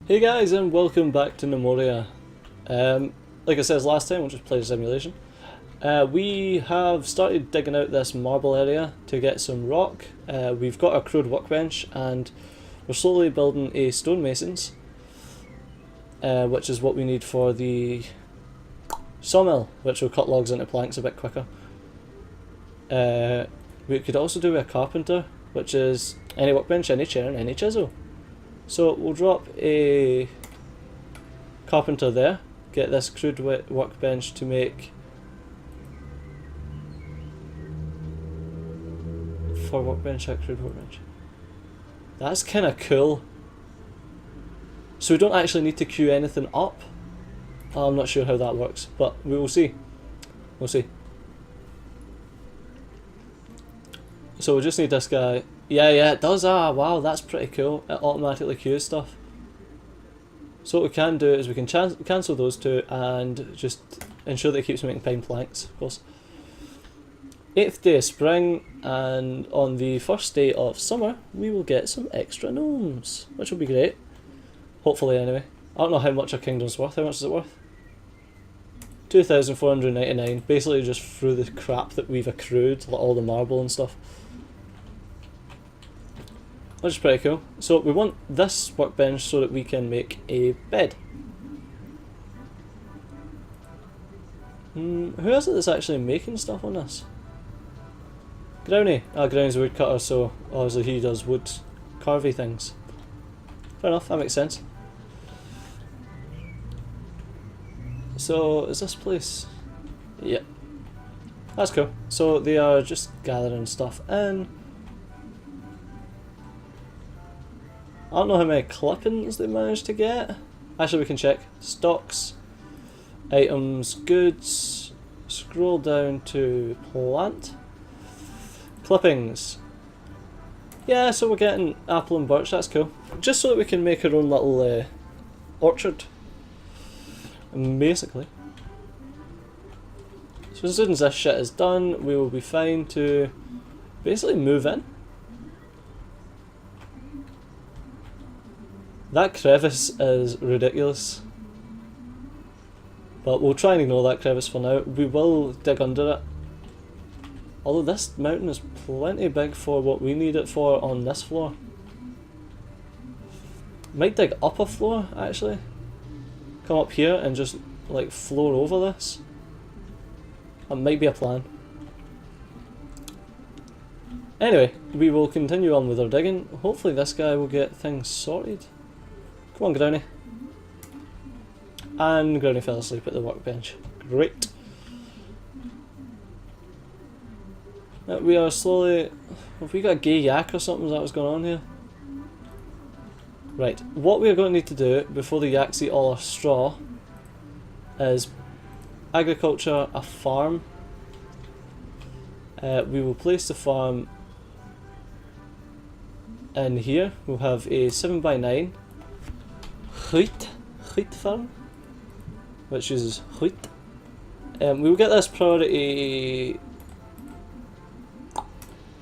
Hey guys, and welcome back to Gnomoria. Like I said last time, we'll just play a simulation. We have started digging out this marble area to get some rock. We've got our crude workbench and we're slowly building a stonemasons, which is what we need for the sawmill, which will cut logs into planks a bit quicker. We could also do a carpenter, which is any workbench, any chair and any chisel. So we'll drop a carpenter there, get this crude workbench to make 4 workbench at crude workbench. That's kind of cool. So we don't actually need to queue anything up. I'm not sure how that works, but we will see. We'll see. So we'll just need this guy. Yeah, it does. Ah, wow, that's pretty cool. It automatically queues stuff. So what we can do is we can cancel those two and just ensure that it keeps making pine planks, of course. 8th day of spring, and on the first day of summer, we will get some extra gnomes, which will be great. Hopefully, anyway. I don't know how much our kingdom's worth. How much is it worth? 2,499, basically just through the crap that we've accrued, like all the marble and stuff. Which is pretty cool. So we want this workbench so that we can make a bed. Who is it that's actually making stuff on this? Grownie. Ah, Grownie's a woodcutter, so obviously he does wood carvy things. Fair enough, that makes sense. So is this place? Yep. That's cool. So they are just gathering stuff in. I don't know how many clippings they managed to get. Actually, we can check. Stocks, items, goods, scroll down to plant. Clippings. Yeah, so we're getting apple and birch, that's cool. Just so that we can make our own little orchard. Basically. So as soon as this shit is done, we will be fine to basically move in. That crevice is ridiculous, but we'll try and ignore that crevice for now. We will dig under it, although this mountain is plenty big for what we need it for on this floor. Might dig up a floor actually, come up here and just like floor over this. That might be a plan. Anyway, we will continue on with our digging. Hopefully this guy will get things sorted. Come on, Grownie. And Grownie fell asleep at the workbench. Great. We are slowly... Have we got a gay yak or something? Is that what's going on here? Right. What we are going to need to do before the yaks eat all our straw is agriculture, a farm. We will place the farm in here. We'll have a 7x9 wheat farm, which uses wheat. We will get this priority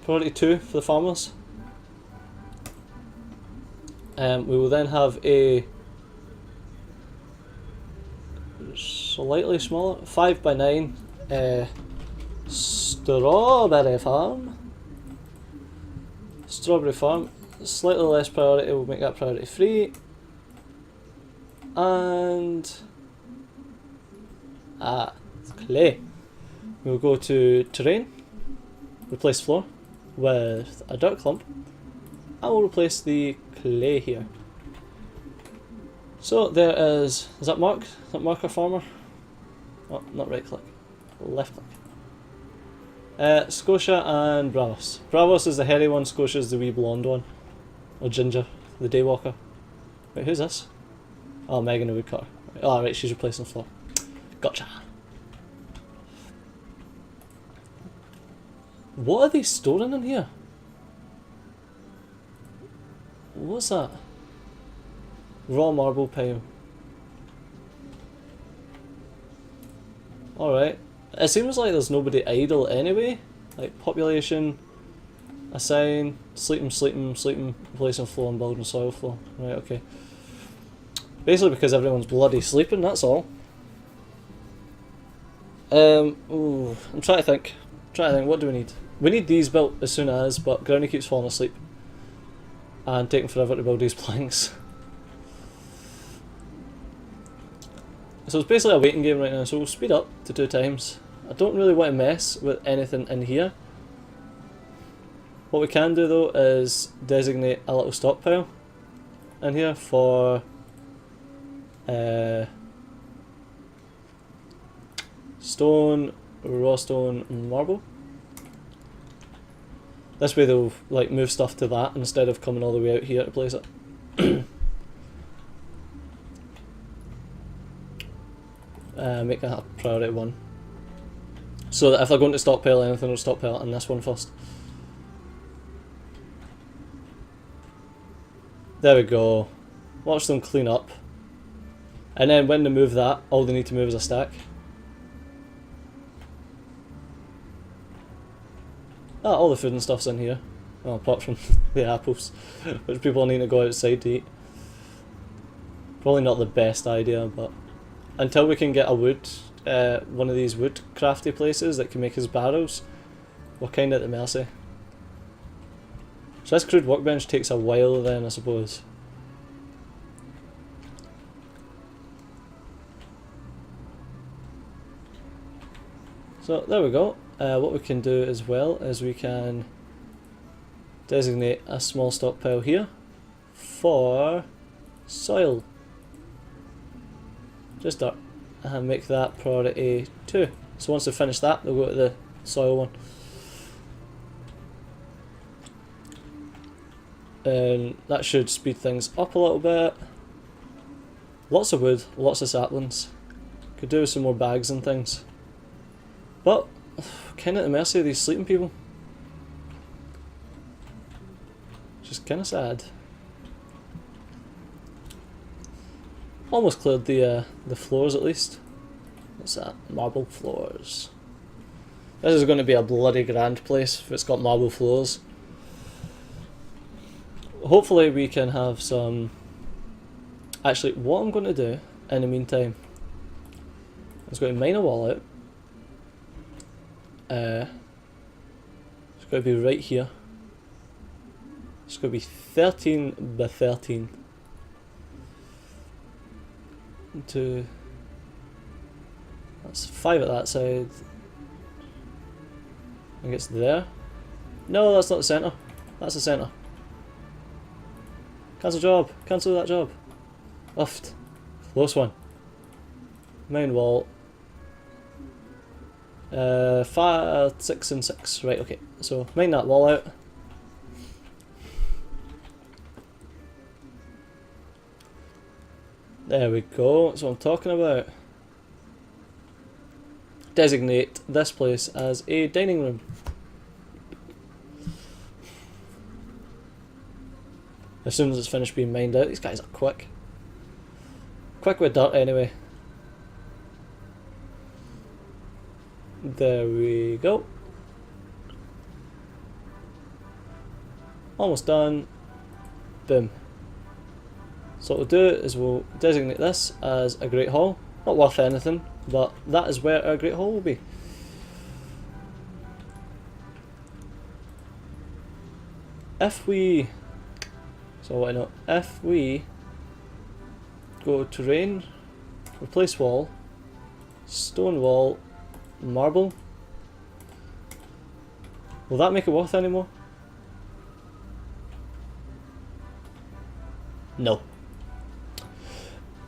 2 for the farmers. We will then have a slightly smaller 5x9 strawberry farm. Strawberry farm, slightly less priority, we'll make that priority 3. And clay. We'll go to terrain, replace floor with a dirt clump, and we'll replace the clay here. So there is that Mark? Is that Mark our farmer? Oh, not right click, left click. Scotia and Bravos. Bravos is the hairy one, Scotia is the wee blonde one. Or Ginger, the daywalker. Wait, who's this? Oh, Megan the woodcutter. Oh, right, she's replacing the floor. Gotcha. What are they storing in here? What's that? Raw marble pile. Alright. It seems like there's nobody idle anyway. Like, population, assign, sleeping, replacing floor and building soil floor. Right, okay. Basically because everyone's bloody sleeping, that's all. I'm trying to think. What do we need? We need these built as soon as, but Granny keeps falling asleep. And taking forever to build these planks. So it's basically a waiting game right now, so we'll speed up to 2 times. I don't really want to mess with anything in here. What we can do though is designate a little stockpile in here for stone, raw stone, and marble. This way they'll like move stuff to that instead of coming all the way out here to place it. Make that a priority 1. So that if they're going to stockpile anything, they'll stockpile it on this one first. There we go. Watch them clean up. And then when they move that, all they need to move is a stack. Ah, all the food and stuff's in here. Well, apart from the apples, which people need to go outside to eat. Probably not the best idea, but until we can get a wood, one of these wood crafty places that can make us barrels, we're kind of at the mercy. So this crude workbench takes a while then, I suppose. So there we go. What we can do as well is we can designate a small stockpile here for soil. Just dirt. And make that priority 2. So once they finish that, they'll go to the soil one. And that should speed things up a little bit. Lots of wood, lots of saplings. Could do with some more bags and things. But, kind of at the mercy of these sleeping people. Just kind of sad. Almost cleared the floors at least. What's that? Marble floors. This is going to be a bloody grand place if it's got marble floors. Hopefully we can have some... Actually, what I'm going to do in the meantime is going to mine a wall out. It's going to be right here. It's going to be 13 by 13. Into... That's 5 at that side. I think it's there. No, that's not the centre. That's the centre. Cancel job. Cancel that job. Uffed. Close one. Main wall. 5, 6 and 6. Right, okay. So, mine that wall out. There we go. That's what I'm talking about. Designate this place as a dining room. As soon as it's finished being mined out, these guys are quick. Quick with dirt anyway. There we go. Almost done. Boom. So what we'll do is we'll designate this as a Great Hall. Not worth anything, but that is where our Great Hall will be. If we... So what I know, if we go terrain, replace wall, stone wall, marble, will that make it worth anymore? No.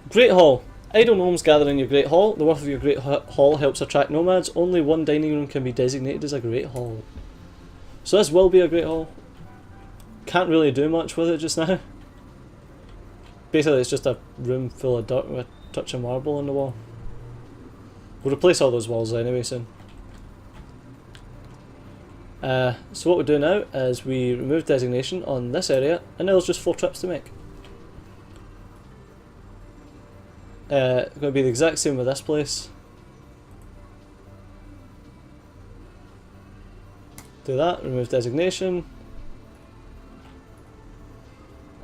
Great Hall. Idle gnomes gather in your Great Hall. The worth of your Great Hall helps attract nomads. Only one dining room can be designated as a Great Hall. So this will be a Great Hall. Can't really do much with it just now. Basically it's just a room full of dirt with a touch of marble on the wall. We'll replace all those walls anyway soon. So what we do now is we remove designation on this area, and now there's just 4 trips to make. It's going to be the exact same with this place. Do that, remove designation.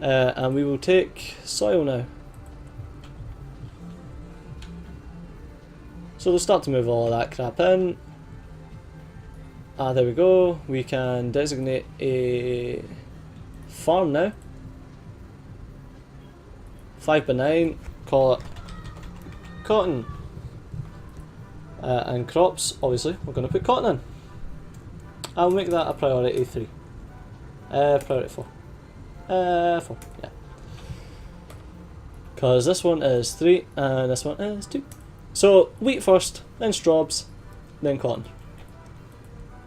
And we will take soil now. So they'll start to move all of that crap in. Ah, there we go. We can designate a farm now. 5x9, call it cotton. And crops, obviously, we're going to put cotton in. I'll make that a priority 3. Priority 4. 4, yeah. Because this one is 3 and this one is 2. So, wheat first, then straws, then cotton.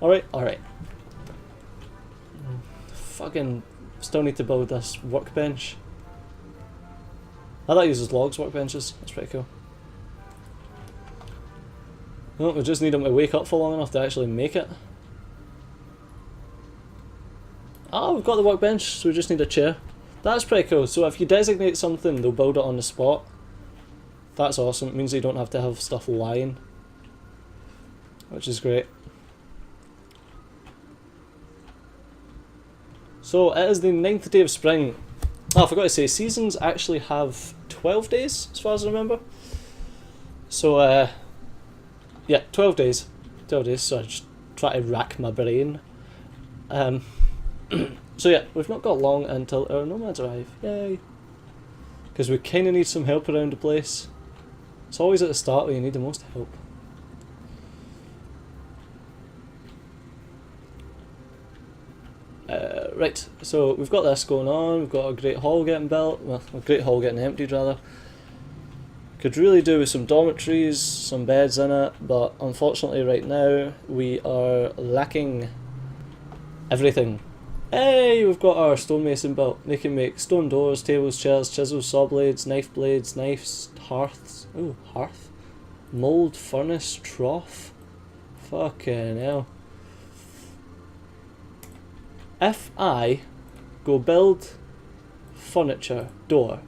Alright, alright. Fucking still need to build this workbench. I thought it uses logs workbenches, that's pretty cool. No, we just need them to wake up for long enough to actually make it. Ah, we've got the workbench, so we just need a chair. That's pretty cool. So if you designate something, they'll build it on the spot. That's awesome. It means you don't have to have stuff lying, which is great. So it is the 9th day of spring. Oh, I forgot to say, seasons actually have 12 days, as far as I remember. So, yeah, 12 days. 12 days, so I just try to rack my brain. So yeah, we've not got long until our nomads arrive. Yay! Because we kind of need some help around the place. It's always at the start where you need the most help. Right, so we've got this going on. We've got a great hall getting built. Well, a great hall getting emptied rather. Could really do with some dormitories, some beds in it, but unfortunately right now we are lacking everything. Hey, we've got our stonemason built. They can make stone doors, tables, chairs, chisels, saw blades, knives, hearths. Ooh, hearth. Mould, furnace, trough. Fucking hell. If I go build furniture, door,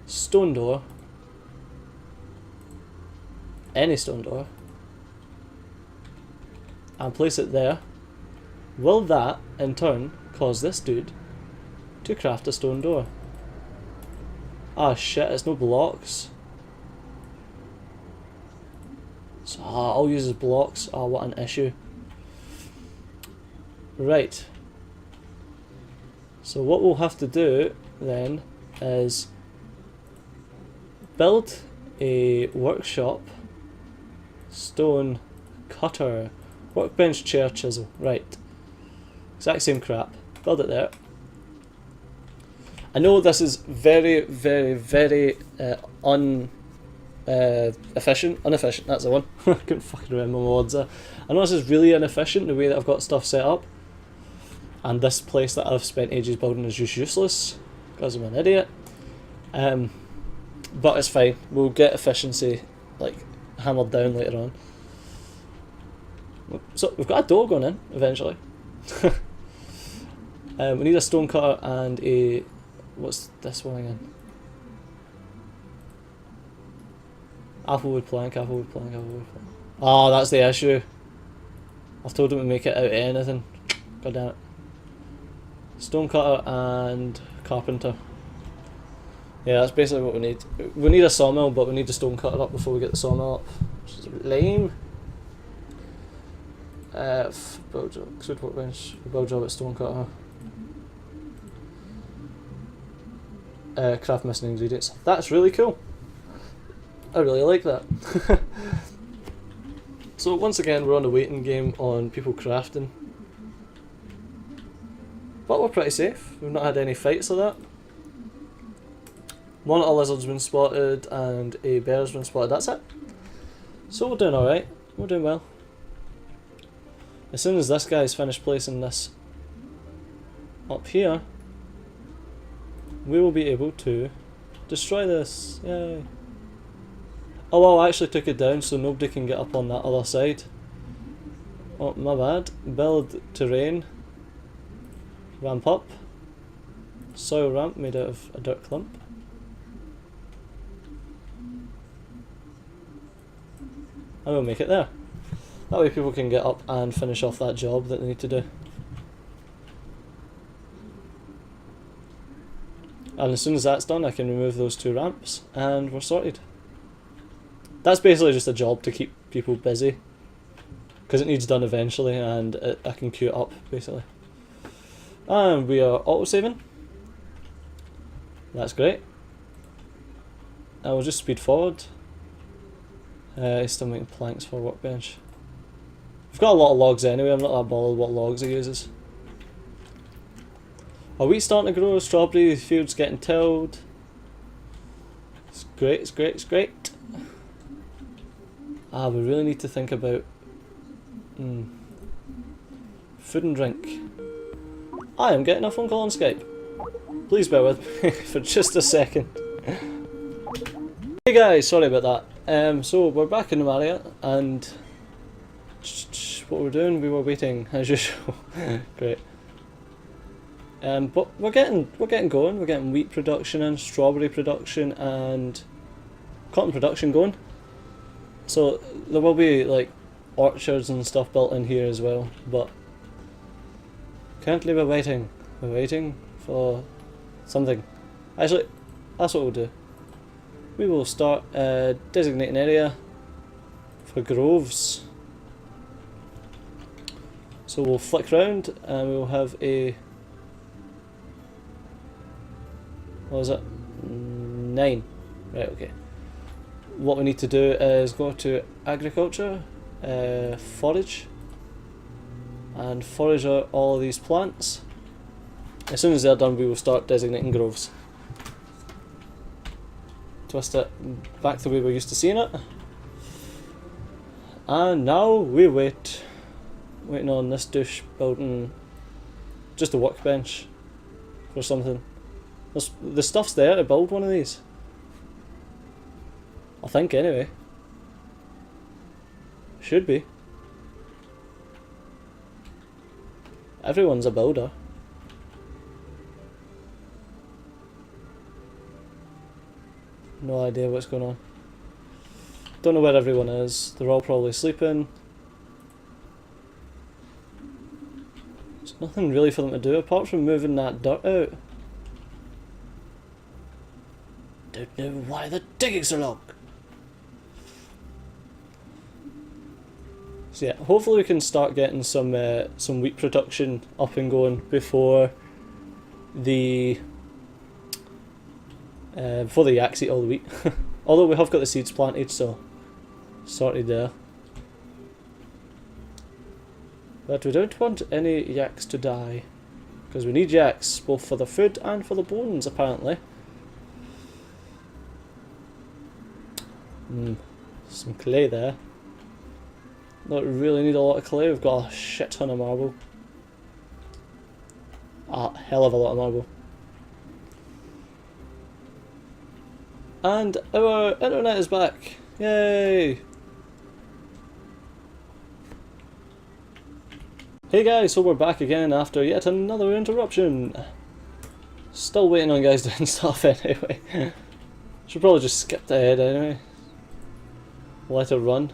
stone door, any stone door, and place it there, will that in turn cause this dude to craft a stone door? Ah shit, it's no blocks. So all uses blocks. Ah, what an issue. Right. So what we'll have to do then is build a workshop, stone cutter, workbench, chair, chisel. Right. Exact same crap. Build it there. I know this is very, very, very inefficient. That's the one. I couldn't fucking remember my words there. I know this is really inefficient the way that I've got stuff set up. And this place that I've spent ages building is just useless because I'm an idiot. But it's fine. We'll get efficiency like hammered down later on. So we've got a door going in eventually. We need a stone cutter and a... what's this one again? Applewood plank, applewood plank, applewood plank. Oh, that's the issue. I've told him to make it out of anything. God damn it. Stone cutter and carpenter. Yeah, that's basically what we need. We need a sawmill, but we need the stone cutter up before we get the sawmill up. Which is lame. Build job, good workbench, build job at stone cutter. Craft missing ingredients. That's really cool. I really like that. So once again we're on a waiting game on people crafting. But we're pretty safe. We've not had any fights like that. One little lizard's been spotted and a bear's been spotted. That's it. So we're doing alright. We're doing well. As soon as this guy's finished placing this up here, we will be able to destroy this. Yay. Oh well, I actually took it down so nobody can get up on that other side. Oh, my bad. Build terrain. Ramp up. Soil ramp made out of a dirt clump. And we'll make it there. That way people can get up and finish off that job that they need to do. And as soon as that's done I can remove those 2 ramps and we're sorted. That's basically just a job to keep people busy. Because it needs done eventually, and I can queue it up, basically. And we are auto-saving. That's great. I will just speed forward. He's still making planks for a workbench. We've got a lot of logs anyway, I'm not that bothered what logs he uses. Are wheat starting to grow? Strawberry fields getting tilled. It's great, it's great, it's great. Ah, we really need to think about food and drink. I am getting a phone call on Skype. Please bear with me for just a second. Hey guys, sorry about that. So we're back in Gnomoria, and what we're doing, we were waiting as usual. Great. But we're getting going. We're getting wheat production and strawberry production and cotton production going. So there will be like orchards and stuff built in here as well. But currently we're waiting. We're waiting for something. Actually, that's what we'll do. We will start designating area for groves. So we'll flick round and we'll have a, what was it? 9. Right, okay. What we need to do is go to agriculture, forage, and forage out all of these plants. As soon as they're done, we will start designating groves. Twist it back the way we're used to seeing it. And now we wait. Waiting on this douche building just a workbench for something. The stuff's there to build one of these. I think anyway. Should be. Everyone's a builder. No idea what's going on. Don't know where everyone is. They're all probably sleeping. There's nothing really for them to do apart from moving that dirt out. Don't know why the diggings are long. So yeah, hopefully we can start getting some wheat production up and going before the yaks eat all the wheat. Although we have got the seeds planted, so sorted there. But we don't want any yaks to die, because we need yaks both for the food and for the bones apparently. Some clay there. Don't really need a lot of clay, we've got a shit ton of marble. A hell of a lot of marble. And our internet is back! Yay! Hey guys, so we're back again after yet another interruption. Still waiting on guys doing stuff anyway. Should probably just skip ahead anyway. Let it run.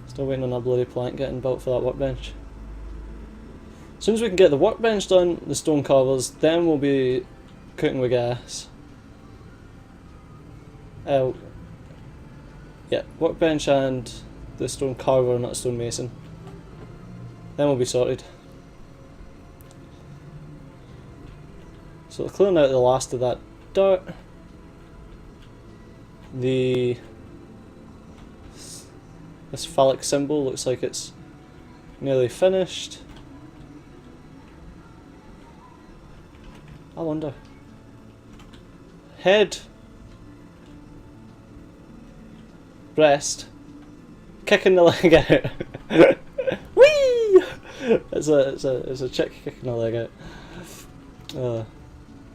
Still waiting on that bloody plank getting built for that workbench. As soon as we can get the workbench done, the stone carvers, then we'll be cooking with gas. Yeah, workbench and the stone carver, not stone mason. Then we'll be sorted. So clearing out the last of that dirt. This phallic symbol looks like it's nearly finished. I wonder. Head. Breast. Kicking the leg out. Whee! It's a chick kicking the leg out.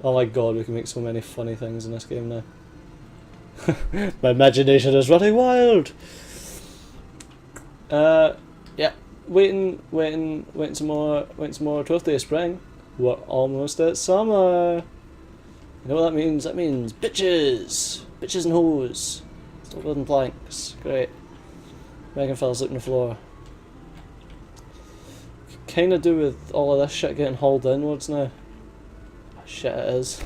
Oh my god, we can make so many funny things in this game now. My imagination is running wild! Yeah, waiting some more 12th day of spring. We're almost at summer. You know what that means? That means bitches! Bitches and hoes. Still building planks. Great. Megan fell asleep on the floor. Kinda do with all of this shit getting hauled inwards now. Shit it is.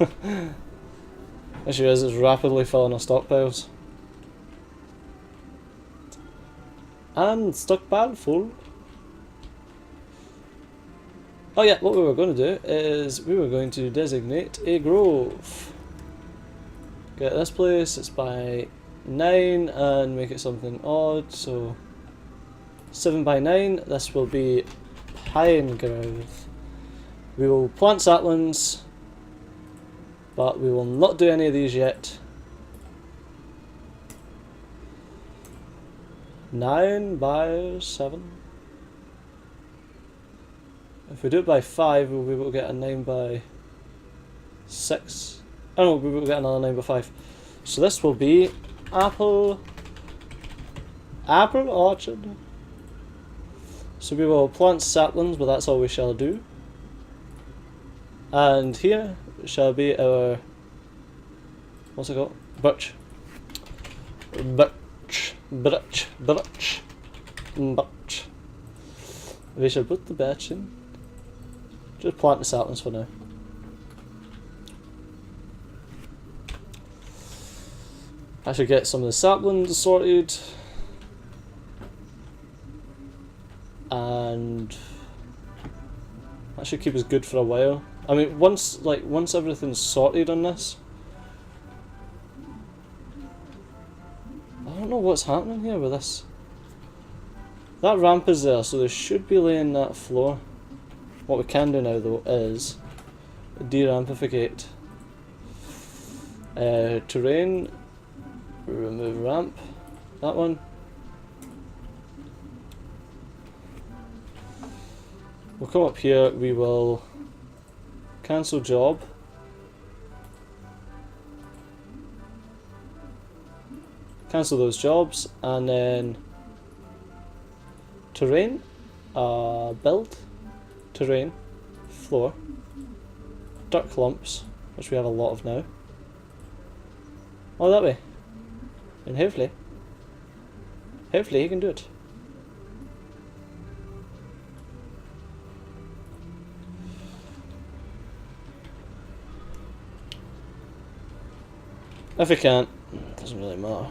Issue is, it's rapidly filling our stockpiles. And stockpile full. Oh yeah, what we were going to do is we were going to designate a grove. Get this place, it's by 9 and make it something odd, so 7 by 9, this will be Pine Grove. We will plant saplings, but we will not do any of these yet. 9 by 7. If we do it by 5, we'll be able to get a 9 by 6. Oh no, we'll get another 9 by 5. So this will be apple orchard. So we will plant saplings, but that's all we shall do. And here shall be our, what's it called? Birch. We shall put the birch in. Just plant the saplings for now. I should get some of the saplings sorted, and that should keep us good for a while. I mean, once everything's sorted on this, I don't know what's happening here with this. That ramp is there, so they should be laying that floor. What we can do now though is derampificate. Terrain. Remove ramp, that one. We'll come up here, we will cancel job. Cancel those jobs, and then terrain, build, terrain, floor, dirt clumps, which we have a lot of now. Oh, that way. And hopefully he can do it. If he can't, it doesn't really matter.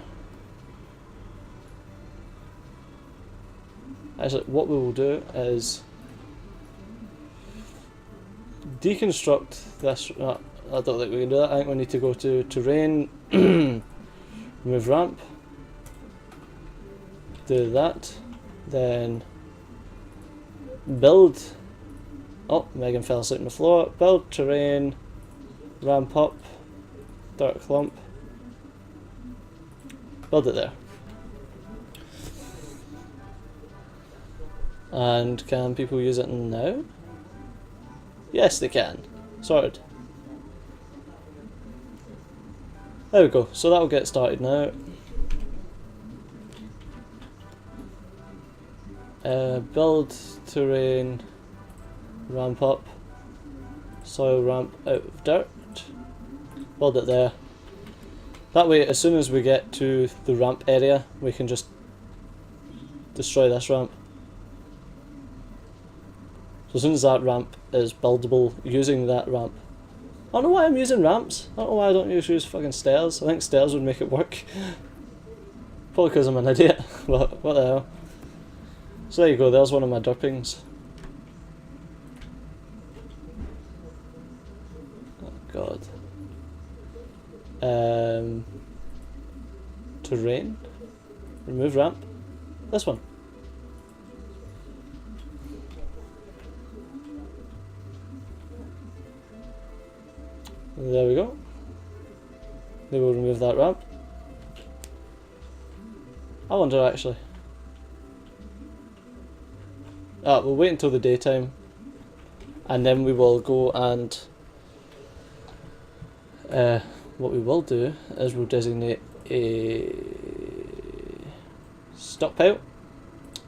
Actually, what we will do is deconstruct this. I don't think we can do that. I think we need to go to terrain. Remove ramp, do that, then build. Oh, Megan fell asleep on the floor. Build terrain, ramp up, dirt clump, build it there. And can people use it now? Yes, they can. Sorted. There we go, so that'll get started now. Build terrain, ramp up, soil ramp out of dirt, build it there. That way, as soon as we get to the ramp area, we can just destroy this ramp. So as soon as that ramp is buildable using that ramp. I don't know why I'm using ramps. I don't know why I don't use fucking stairs. I think stairs would make it work. Probably because I'm an idiot, but what the hell. So there you go, there's one of my derpings. Oh god. Terrain. Remove ramp. This one. There we go. They will remove that ramp. I wonder actually. We'll wait until the daytime, and then we will go and what we will do is we'll designate a stockpile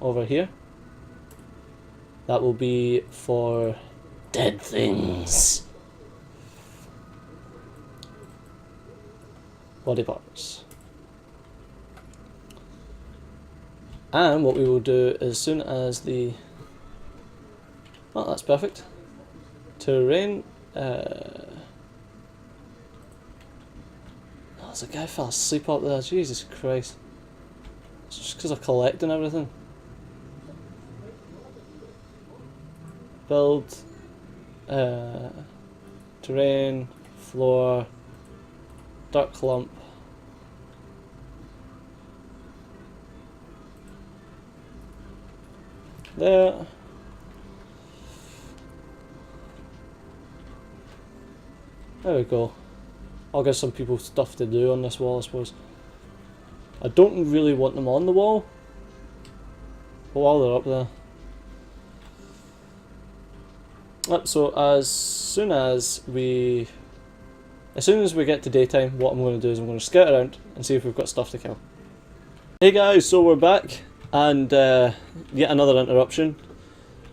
over here. That will be for dead things. Body parts. And what we will do as soon as the... Oh, that's perfect. Terrain. There's a guy fell asleep up there. Jesus Christ. It's just because I'm collecting everything. build, terrain, floor, dirt clump. There. There we go. I'll give some people stuff to do on this wall, I suppose. I don't really want them on the wall, but while they're up there. So as soon as we get to daytime, what I'm going to do is I'm going to scout around and see if we've got stuff to kill. Hey guys, so we're back, and yet another interruption.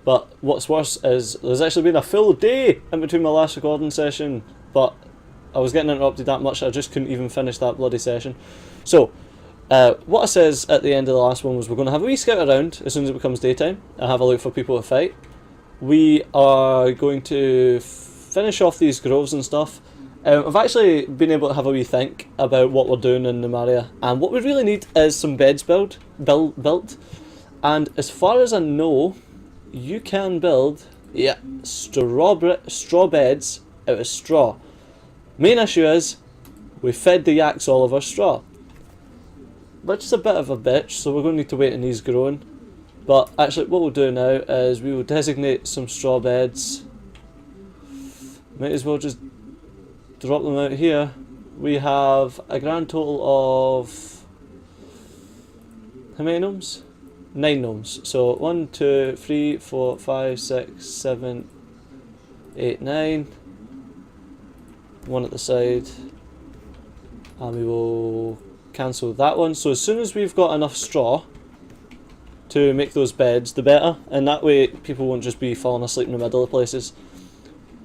But what's worse is there's actually been a full day in between my last recording session, but I was getting interrupted that much I just couldn't even finish that bloody session. So what I says at the end of the last one was we're going to have a wee scout around as soon as it becomes daytime and have a look for people to fight. We are going to finish off these groves and stuff. I've actually been able to have a wee think about what we're doing in Gnomoria, and what we really need is some beds built. And as far as I know, you can build straw beds out of straw. Main issue is we fed the yaks all of our straw, which is a bit of a bitch, so we're going to need to wait on these growing. But actually what we'll do now is we will designate some straw beds. Might as well just drop them out here. We have a grand total of how many gnomes? 9 gnomes. So 1, 2, 3, 4, 5, 6, 7, 8, 9. One at the side. And we will cancel that one. So as soon as we've got enough straw to make those beds, the better. And that way people won't just be falling asleep in the middle of places.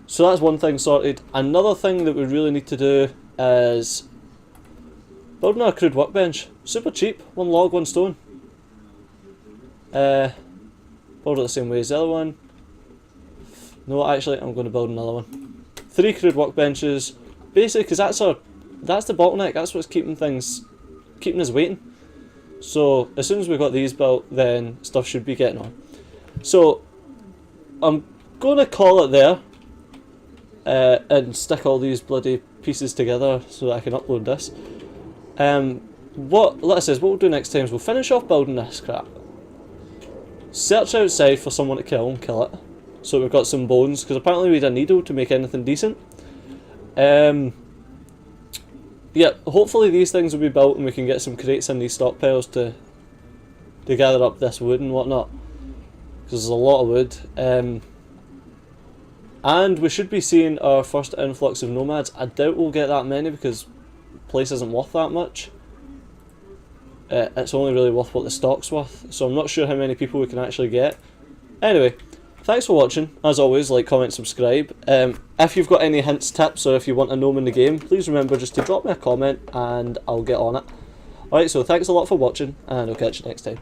So that's one thing sorted. Another thing that we really need to do is building a crude workbench. Super cheap. 1 log, 1 stone. Build it the same way as the other one. No, actually, I'm going to build another one. 3 crude workbenches. Basically, because that's the bottleneck. That's what's keeping us waiting. So as soon as we've got these built, then stuff should be getting on. So I'm going to call it there. And stick all these bloody pieces together so that I can upload this. What we'll do next time is we'll finish off building this crap. Search outside for someone to kill and kill it. So we've got some bones, because apparently we need a needle to make anything decent. Yeah, hopefully these things will be built and we can get some crates in these stockpiles to gather up this wood and whatnot. Because there's a lot of wood. And we should be seeing our first influx of nomads. I doubt we'll get that many because the place isn't worth that much. It's only really worth what the stock's worth. So I'm not sure how many people we can actually get. Anyway, thanks for watching. As always, like, comment, subscribe. If you've got any hints, tips, or if you want a gnome in the game, please remember just to drop me a comment and I'll get on it. Alright, so thanks a lot for watching and I'll catch you next time.